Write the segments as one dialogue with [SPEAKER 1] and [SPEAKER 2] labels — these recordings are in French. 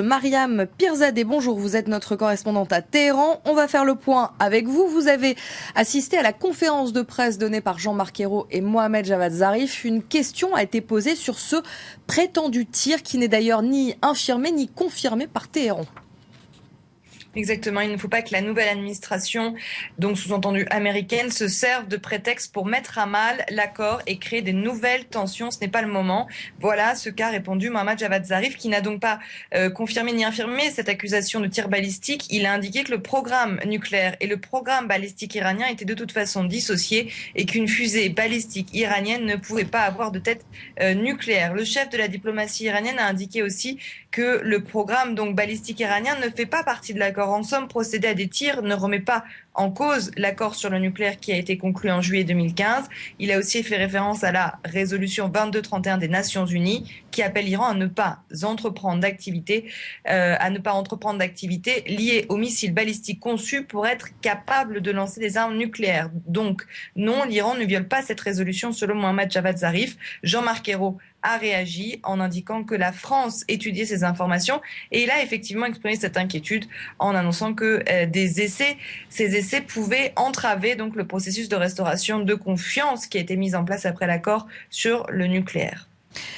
[SPEAKER 1] Mariam Pirzadeh, bonjour, vous êtes notre correspondante à Téhéran. On va faire le point avec vous. Vous avez assisté à la conférence de presse donnée par Jean-Marc Ayrault et Mohamed Javad Zarif. Une question a été posée sur ce prétendu tir qui n'est d'ailleurs ni infirmé ni confirmé par Téhéran.
[SPEAKER 2] Exactement, il ne faut pas que la nouvelle administration, donc sous-entendu américaine, se serve de prétexte pour mettre à mal l'accord et créer des nouvelles tensions. Ce n'est pas le moment. Voilà ce qu'a répondu Mohammad Javad Zarif, qui n'a donc pas confirmé ni infirmé cette accusation de tir balistique. Il a indiqué que le programme nucléaire et le programme balistique iranien étaient de toute façon dissociés et qu'une fusée balistique iranienne ne pouvait pas avoir de tête nucléaire. Le chef de la diplomatie iranienne a indiqué aussi que le programme donc balistique iranien ne fait pas partie de l'accord. En somme, procéder à des tirs ne remet pas en cause l'accord sur le nucléaire qui a été conclu en juillet 2015. Il a aussi fait référence à la résolution 2231 des Nations Unies qui appelle l'Iran à ne pas entreprendre d'activités liées aux missiles balistiques conçus pour être capable de lancer des armes nucléaires. Donc non, l'Iran ne viole pas cette résolution selon Mohammad Javad Zarif. Jean-Marc Ayrault a réagi en indiquant que la France étudiait ces informations et il a effectivement exprimé cette inquiétude en annonçant que ces essais pouvaient entraver donc le processus de restauration de confiance qui a été mis en place après l'accord sur le nucléaire.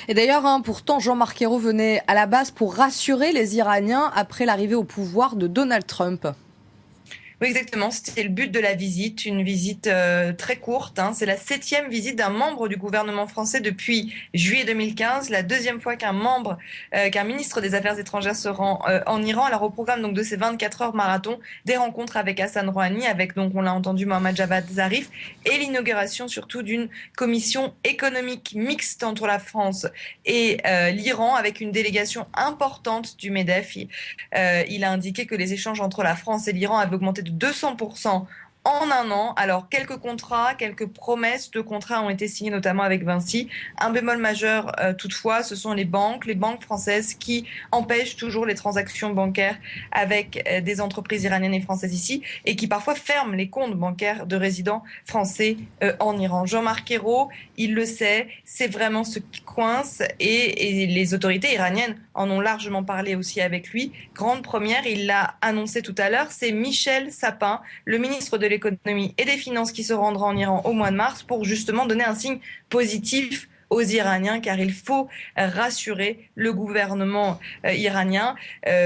[SPEAKER 1] Et d'ailleurs, pourtant, Jean-Marc Ayrault venait à la base pour rassurer les Iraniens après l'arrivée au pouvoir de Donald Trump.
[SPEAKER 2] Oui, exactement. C'était le but de la visite, une visite très courte. C'est la 7e visite d'un membre du gouvernement français depuis juillet 2015, la 2e fois qu'un ministre des Affaires étrangères se rend en Iran. Alors au programme donc de ces 24 heures marathon, des rencontres avec Hassan Rouhani, avec donc on l'a entendu Mohammad Javad Zarif, et l'inauguration surtout d'une commission économique mixte entre la France et l'Iran, avec une délégation importante du MEDEF. Il a indiqué que les échanges entre la France et l'Iran avaient augmenté de 200% en un an. Alors, quelques promesses de contrats ont été signés, notamment avec Vinci. Un bémol majeur, toutefois, ce sont les banques françaises qui empêchent toujours les transactions bancaires avec des entreprises iraniennes et françaises ici et qui parfois ferment les comptes bancaires de résidents français en Iran. Jean-Marc Ayrault, il le sait, c'est vraiment ce qui coince et les autorités iraniennes en ont largement parlé aussi avec lui. Grande première, il l'a annoncé tout à l'heure, c'est Michel Sapin, le ministre de l'économie et des finances qui se rendra en Iran au mois de mars pour justement donner un signe positif aux Iraniens, car il faut rassurer le gouvernement iranien.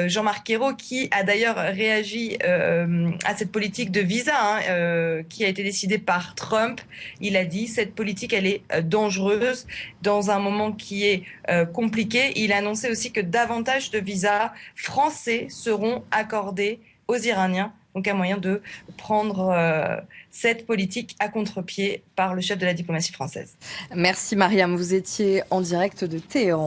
[SPEAKER 2] Jean-Marc Ayrault, qui a d'ailleurs réagi à cette politique de visa qui a été décidée par Trump, il a dit cette politique elle est dangereuse dans un moment qui est compliqué. Il a annoncé aussi que davantage de visas français seront accordés aux Iraniens. Donc un moyen de prendre cette politique à contre-pied par le chef de la diplomatie française.
[SPEAKER 1] Merci Mariam, vous étiez en direct de Téhéran.